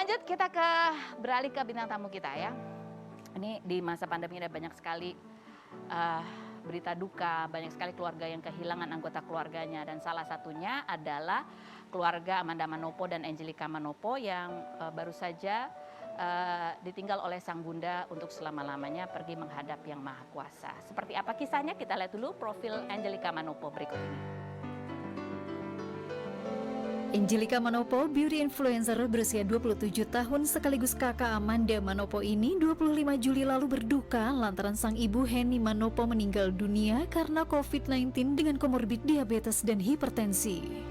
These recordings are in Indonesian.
Lanjut kita beralih ke bintang tamu kita ya. Ini di masa pandemi ada banyak sekali berita duka, banyak sekali keluarga yang kehilangan anggota keluarganya, dan salah satunya adalah keluarga Amanda Manopo dan Angelica Manopo yang baru saja ditinggal oleh sang bunda untuk selama-lamanya pergi menghadap Yang Maha Kuasa. Seperti apa kisahnya? Kita lihat dulu profil Angelica Manopo berikut ini. Angelica Manopo, beauty influencer berusia 27 tahun sekaligus kakak Amanda Manopo ini 25 Juli lalu berduka lantaran sang ibu Henny Manopo meninggal dunia karena COVID-19 dengan komorbid diabetes dan hipertensi.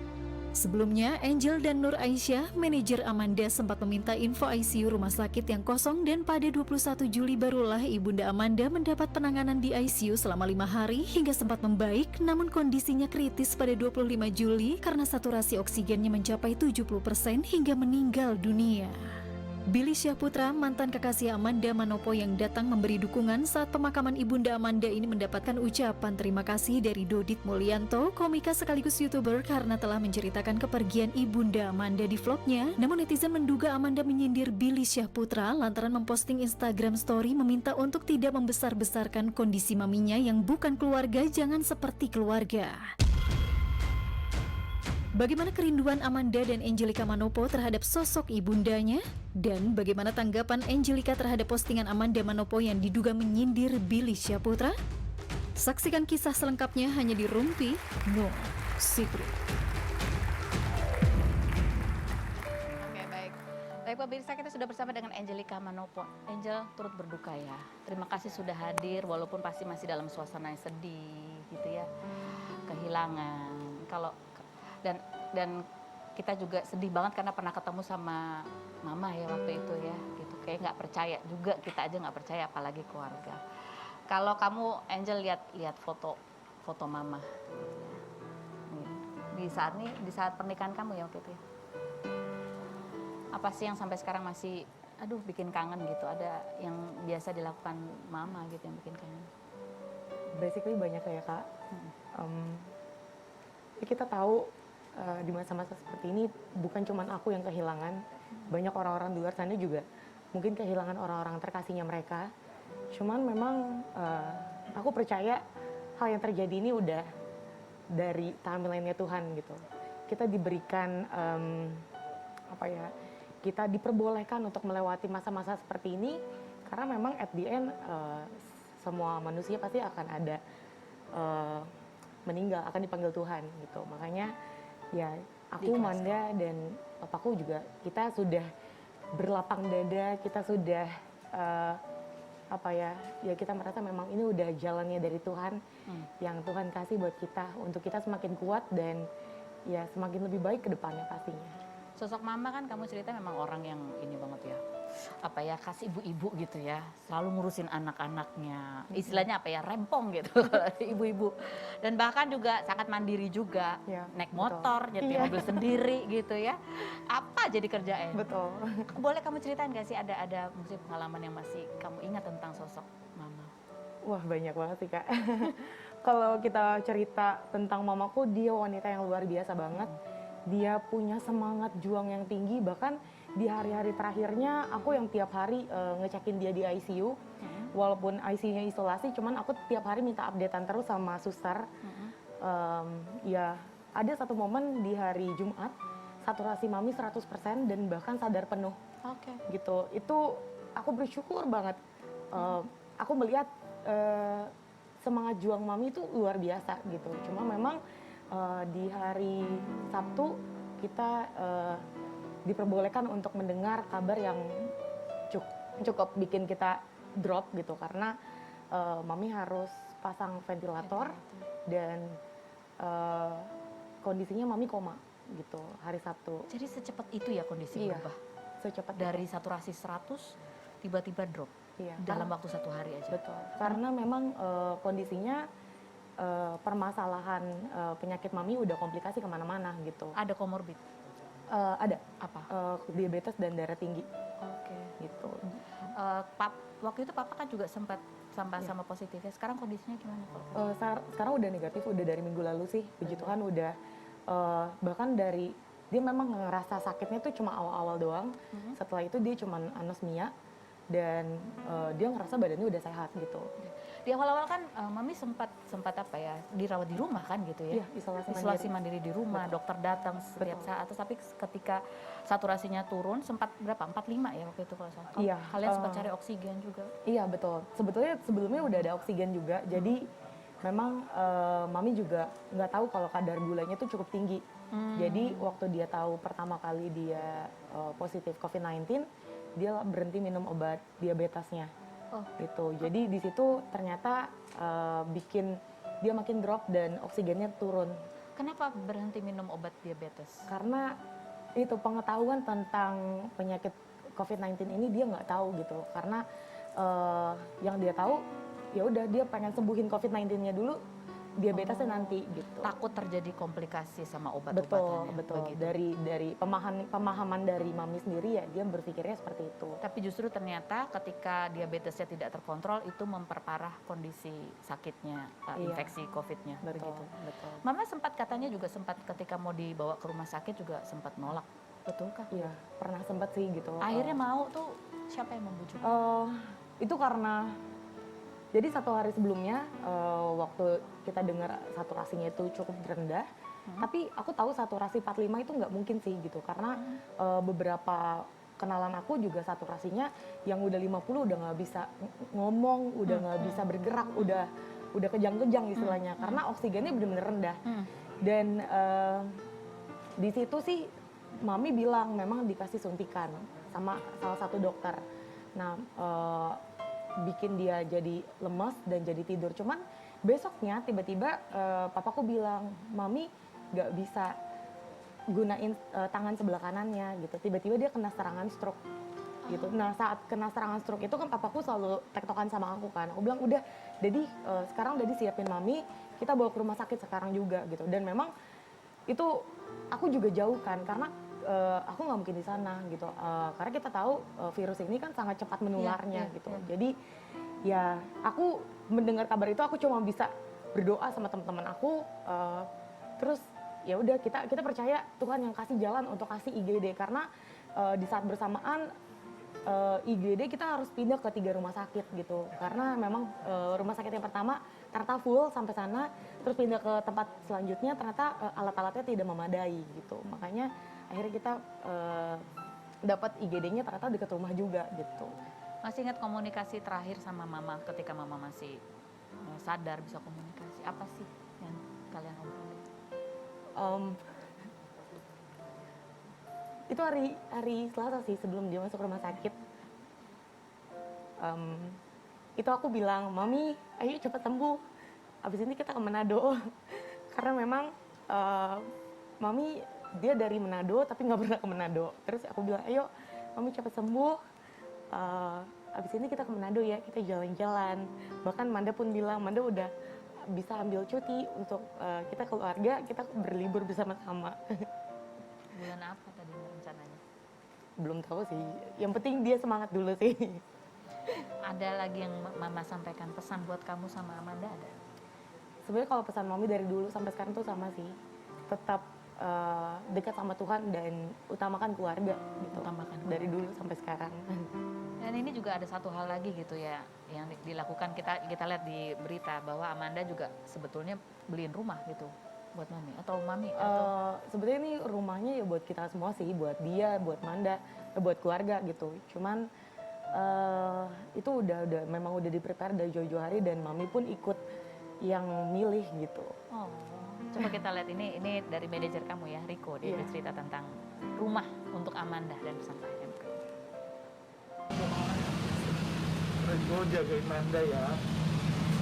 Sebelumnya, Angel dan Nur Aisyah, manajer Amanda, sempat meminta info ICU rumah sakit yang kosong dan pada 21 Juli barulah ibunda Amanda mendapat penanganan di ICU selama 5 hari hingga sempat membaik, namun kondisinya kritis pada 25 Juli karena saturasi oksigennya mencapai 70% hingga meninggal dunia. Billy Syahputra, mantan kekasih Amanda Manopo yang datang memberi dukungan saat pemakaman ibunda Amanda ini mendapatkan ucapan terima kasih dari Dodit Mulyanto, komika sekaligus YouTuber, karena telah menceritakan kepergian ibunda Amanda di vlognya. Namun netizen menduga Amanda menyindir Billy Syahputra lantaran memposting Instagram story meminta untuk tidak membesar-besarkan kondisi maminya yang bukan keluarga, jangan seperti keluarga. Bagaimana kerinduan Amanda dan Angelica Manopo terhadap sosok ibundanya? Dan bagaimana tanggapan Angelica terhadap postingan Amanda Manopo yang diduga menyindir Billy Syahputra? Saksikan kisah selengkapnya hanya di Rumpi No Secret. Oke, baik. Baik pemirsa, kita sudah bersama dengan Angelica Manopo. Angel turut berduka ya. Terima kasih sudah hadir walaupun pasti masih dalam suasana yang sedih gitu ya. Kehilangan. Dan kita juga sedih banget karena pernah ketemu sama mama ya waktu itu ya gitu, kayak nggak percaya juga, kita aja nggak percaya apalagi keluarga. Kalau kamu Angel lihat foto mama di saat pernikahan kamu ya waktu itu ya, apa sih yang sampai sekarang masih bikin kangen gitu, ada yang biasa dilakukan mama gitu yang bikin kangen? Basically banyak ya Kak. Kita tahu di masa-masa seperti ini bukan cuma aku yang kehilangan, banyak orang-orang di luar sana juga mungkin kehilangan orang-orang terkasihnya mereka. Cuman memang aku percaya hal yang terjadi ini udah dari timeline-nya Tuhan gitu. Kita diberikan kita diperbolehkan untuk melewati masa-masa seperti ini karena memang at the end semua manusia pasti akan ada meninggal, akan dipanggil Tuhan gitu. Makanya ya aku, Manda, dan papaku juga kita sudah berlapang dada, kita sudah kita merasa memang ini udah jalannya dari Tuhan yang Tuhan kasih buat kita untuk kita semakin kuat dan ya semakin lebih baik ke depannya pastinya. Sosok mama kan kamu cerita memang orang yang ini banget ya, kasih ibu-ibu gitu ya, selalu ngurusin anak-anaknya, istilahnya rempong gitu ibu-ibu, dan bahkan juga sangat mandiri juga, Ya, naik motor, nyetir mobil sendiri gitu ya, apa jadi kerjaannya. Betul. Boleh kamu ceritain gak sih ada mungkin pengalaman yang masih kamu ingat tentang sosok mama? Wah banyak banget sih Kak. Kalau kita cerita tentang mamaku, dia wanita yang luar biasa banget. Dia punya semangat juang yang tinggi, bahkan di hari-hari terakhirnya aku yang tiap hari ngecekin dia di ICU. Walaupun ICU-nya isolasi, cuman aku tiap hari minta updatean terus sama suster. Ya ada satu momen di hari Jumat, saturasi mami 100% dan bahkan sadar penuh. Gitu, itu aku bersyukur banget. Aku melihat semangat juang mami itu luar biasa gitu. Cuma memang di hari Sabtu kita diperbolehkan untuk mendengar kabar yang cukup bikin kita drop gitu karena mami harus pasang ventilator dan kondisinya mami koma gitu hari Sabtu. Jadi secepat itu ya kondisi berubah? Secepat dari itu. saturasi 100 tiba-tiba drop dalam waktu 1 hari aja? Betul, karena memang kondisinya permasalahan penyakit mami udah komplikasi kemana-mana gitu. Ada komorbid? Ada. Apa? Diabetes dan darah tinggi. Gitu. Waktu itu papa kan juga sempat sama positifnya. Sekarang kondisinya gimana Pak? Sekarang udah negatif, udah dari minggu lalu sih. Puji Tuhan udah bahkan dari dia memang ngerasa sakitnya tuh cuma awal-awal doang. Setelah itu dia cuma anosmia dan dia ngerasa badannya udah sehat gitu. Di awal-awal kan Mami sempat apa ya, dirawat di rumah kan gitu ya? Iya, isolasi Isolasi mandiri di rumah, dokter datang setiap saat. Tapi ketika saturasinya turun, sempat berapa? 45 ya waktu itu kalau salah. Iya, Kalian sempat cari oksigen juga. Iya betul. Sebetulnya sebelumnya udah ada oksigen juga. Jadi memang Mami juga nggak tahu kalau kadar gulanya tuh cukup tinggi. Jadi waktu dia tahu pertama kali dia positif COVID-19, dia berhenti minum obat diabetesnya. Gitu. Jadi di situ ternyata bikin dia makin drop dan oksigennya turun. Kenapa berhenti minum obat diabetes? Karena itu pengetahuan tentang penyakit COVID-19 ini dia nggak tahu gitu. Karena yang dia tahu ya udah dia pengen sembuhin COVID-19-nya dulu, diabetesnya nanti gitu. Takut terjadi komplikasi sama Betul, obat-obatannya. betul. Begitu. Dari pemahaman dari Mami sendiri ya dia berpikirnya seperti itu. Tapi justru ternyata ketika diabetesnya tidak terkontrol itu memperparah kondisi sakitnya, Iya. infeksi COVID-nya. Betul, Begitu. betul. Mama sempat katanya juga sempat ketika mau dibawa ke rumah sakit juga sempat nolak. Betulkah? Iya, pernah sempat sih gitu. Akhirnya mau tuh siapa yang membujuk? Itu karena jadi satu hari sebelumnya waktu kita dengar saturasinya itu cukup rendah, tapi aku tahu saturasi 45 itu nggak mungkin sih gitu karena beberapa kenalan aku juga saturasinya yang udah 50 udah nggak bisa ngomong, udah nggak bisa bergerak, udah kejang-kejang istilahnya karena oksigennya benar-benar rendah. Dan di situ sih Mami bilang memang dikasih suntikan sama salah satu dokter. Nah, bikin dia jadi lemas dan jadi tidur. Cuman besoknya tiba-tiba papaku bilang, Mami nggak bisa gunain tangan sebelah kanannya gitu. Tiba-tiba dia kena serangan stroke gitu. Nah saat kena serangan stroke itu kan papaku selalu tektokan sama aku kan. Aku bilang udah, Dedi sekarang Dedi siapin Mami, kita bawa ke rumah sakit sekarang juga gitu. Dan memang itu aku juga jauh kan karena aku nggak mungkin di sana gitu karena kita tahu virus ini kan sangat cepat menularnya gitu. Jadi ya aku mendengar kabar itu aku cuma bisa berdoa sama teman-teman aku terus ya udah kita percaya Tuhan yang kasih jalan untuk kasih IGD karena di saat bersamaan IGD kita harus pindah ke 3 rumah sakit gitu karena memang rumah sakit yang pertama ternyata full sampai sana terus pindah ke tempat selanjutnya ternyata alat-alatnya tidak memadai gitu. Makanya akhirnya kita dapat IGD-nya ternyata dekat rumah juga gitu. Masih ingat komunikasi terakhir sama Mama ketika Mama masih sadar bisa komunikasi? Apa sih yang kalian obrolin? Itu hari Selasa sih sebelum dia masuk rumah sakit. Itu aku bilang, Mami ayo cepat sembuh. Abis ini kita ke Manado. Karena memang Mami dia dari Manado tapi nggak pernah ke Manado. Terus aku bilang, ayo Mami cepat sembuh. Abis ini kita ke Manado ya, kita jalan-jalan. Bahkan Manda pun bilang, Manda udah bisa ambil cuti untuk kita keluarga, kita berlibur bersama-sama. Bulan apa tadi rencananya? Belum tahu sih, yang penting dia semangat dulu sih. Ada lagi yang Mama sampaikan pesan buat kamu sama Amanda ada? Sebenarnya kalau pesan Mami dari dulu sampai sekarang tuh sama sih. Tetap dekat sama Tuhan dan utamakan keluarga gitu. Utamakan dari dulu sampai sekarang. Dan ini juga ada satu hal lagi gitu ya yang dilakukan kita lihat di berita bahwa Amanda juga sebetulnya beliin rumah gitu buat Mami atau Mami atau sebetulnya ini rumahnya ya buat kita semua sih, buat dia, buat Manda, buat keluarga gitu. Cuman itu udah memang udah di-prepare dari jauh-jauh hari dan Mami pun ikut yang milih gitu. Oh, coba kita lihat ini dari manajer kamu ya, Riko, dia bercerita tentang rumah untuk Amanda dan pesan MK. Riko jagain Manda ya.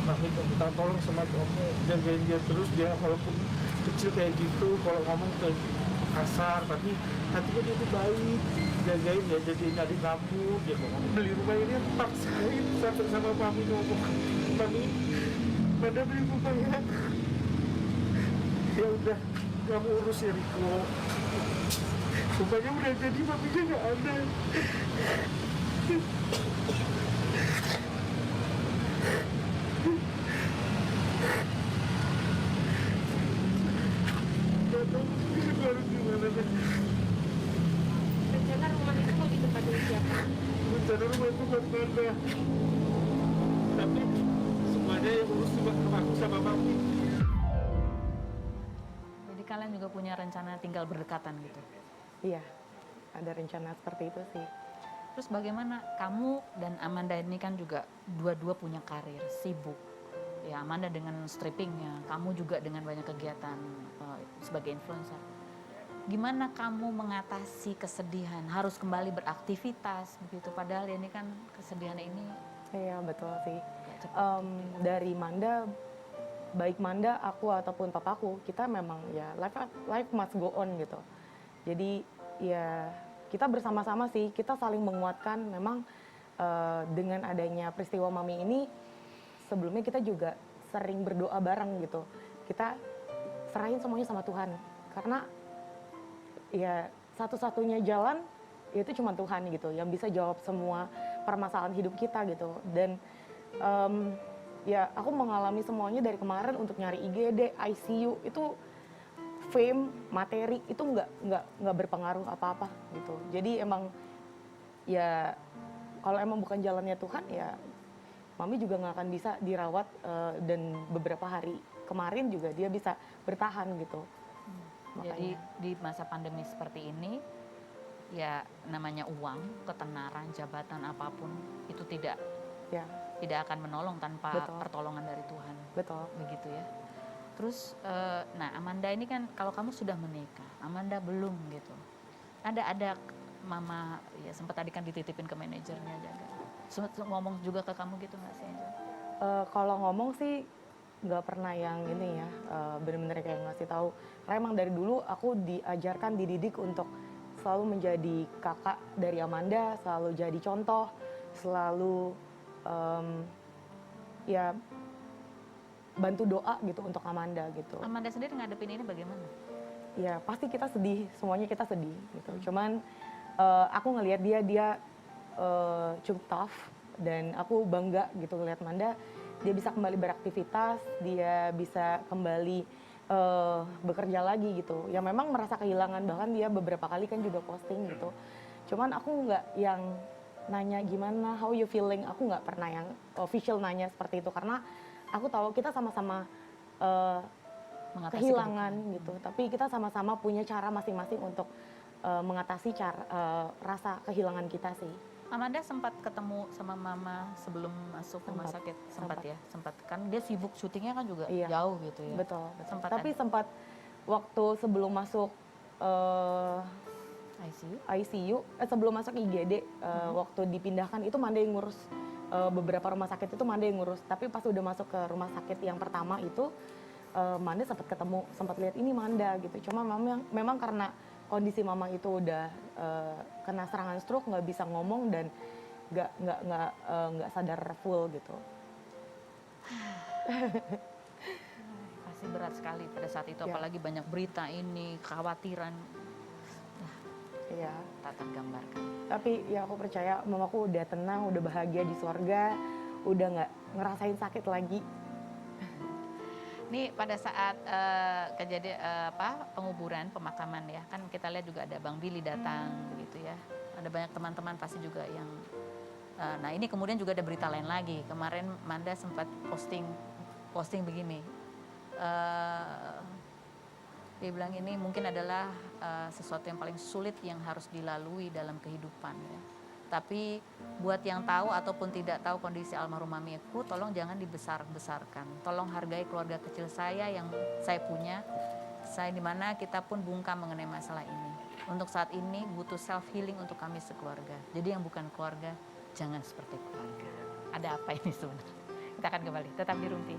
Mami minta tolong sama kamu, jagain dia terus, dia walaupun kecil kayak gitu, kalau ngomong kayak kasar, tapi hatinya dia tuh baik, jagain ya, jagain adik kamu, dia mau beli rumah ini paksain sampai sama Mami ngomong, Mami, Manda beli rumah ya. Ya udah, kamu urus ya Riko. Rumahnya udah jadi, Maminya nggak ada. Gak tahu harus gimana. itu buat Manda. Tapi semuanya yang urus cuma aku sama Mami. Jadi kalian juga punya rencana tinggal berdekatan gitu. Iya, ada rencana seperti itu sih. Terus bagaimana kamu dan Amanda ini kan juga dua-dua punya karir, sibuk. Ya Amanda dengan strippingnya, kamu juga dengan banyak kegiatan sebagai influencer. Gimana kamu mengatasi kesedihan, harus kembali beraktivitas begitu, padahal ini kan kesedihan ini Iya, betul sih. gak cepat. Dari Manda, baik Manda, aku ataupun papaku, kita memang ya life must go on gitu. Jadi ya kita bersama-sama sih, kita saling menguatkan. Memang dengan adanya peristiwa Mami ini, sebelumnya kita juga sering berdoa bareng gitu. Kita serahin semuanya sama Tuhan, karena ya satu-satunya jalan itu cuma Tuhan gitu yang bisa jawab semua permasalahan hidup kita gitu. Dan ya aku mengalami semuanya dari kemarin untuk nyari IGD, ICU itu fame, materi itu nggak berpengaruh apa-apa gitu. Jadi emang ya kalau emang bukan jalannya Tuhan ya Mami juga nggak akan bisa dirawat, dan beberapa hari kemarin juga dia bisa bertahan gitu. Jadi Makanya. di masa pandemi seperti ini, ya namanya uang, ketenaran, jabatan apapun itu tidak Ya, akan menolong tanpa Betul. pertolongan dari Tuhan, betul. begitu ya. Terus, nah Amanda ini kan kalau kamu sudah menikah, Amanda belum gitu. Ada mama ya sempat tadi kan dititipin ke manajernya jaga. Sempat ngomong juga ke kamu gitu nggak sih Angel? Kalau ngomong sih nggak pernah yang ini ya, bener-bener kayak ngasih tahu. Karena emang dari dulu aku diajarkan, dididik untuk selalu menjadi kakak dari Amanda, selalu jadi contoh, selalu ya bantu doa gitu untuk Amanda gitu. Amanda sendiri ngadepin ini bagaimana? Ya pasti kita sedih, semuanya kita sedih gitu. Cuman aku ngelihat dia cukup tough, dan aku bangga gitu ngelihat Manda, dia bisa kembali beraktivitas, dia bisa kembali bekerja lagi gitu. Ya memang merasa kehilangan, bahkan dia beberapa kali kan juga posting gitu. Cuman aku nggak yang nanya gimana, how you feeling, aku nggak pernah yang official nanya seperti itu, karena aku tahu kita sama-sama Mengatasi kehilangan gitu, tapi kita sama-sama punya cara masing-masing untuk mengatasi rasa kehilangan kita sih. Amanda sempat ketemu sama mama sebelum masuk rumah sakit, sempat ya, sempat kan dia sibuk syutingnya kan juga Iya. jauh gitu ya. Betul. Sempat Tapi sempat waktu sebelum masuk ICU. ICU, sebelum masuk IGD, waktu dipindahkan itu Manda yang ngurus. Beberapa rumah sakit itu Manda yang ngurus. Tapi pas udah masuk ke rumah sakit yang pertama itu, Manda sempat ketemu, sempat lihat ini Manda gitu. Cuma memang karena kondisi mama itu udah kena serangan stroke, nggak bisa ngomong dan nggak sadar full gitu. Pasti berat sekali pada saat itu, Ya. apalagi banyak berita ini, kekhawatiran, Iya. tak tergambarkan. Tapi ya aku percaya mamaku udah tenang, udah bahagia di sorga, udah nggak ngerasain sakit lagi. Ini pada saat kejadian penguburan, pemakaman ya, kan kita lihat juga ada Bang Billy datang gitu ya. Ada banyak teman-teman pasti juga yang nah ini kemudian juga ada berita lain lagi. Kemarin Manda sempat posting begini. Dia bilang ini mungkin adalah sesuatu yang paling sulit yang harus dilalui dalam kehidupan ya. Tapi buat yang tahu ataupun tidak tahu kondisi almarhum mamiku, tolong jangan dibesar-besarkan. Tolong hargai keluarga kecil saya yang saya punya. Saya dimana kita pun bungkam mengenai masalah ini. Untuk saat ini butuh self healing untuk kami sekeluarga. Jadi yang bukan keluarga, jangan seperti keluarga. Ada apa ini sebenarnya? Kita akan kembali, tetap di Rumpi.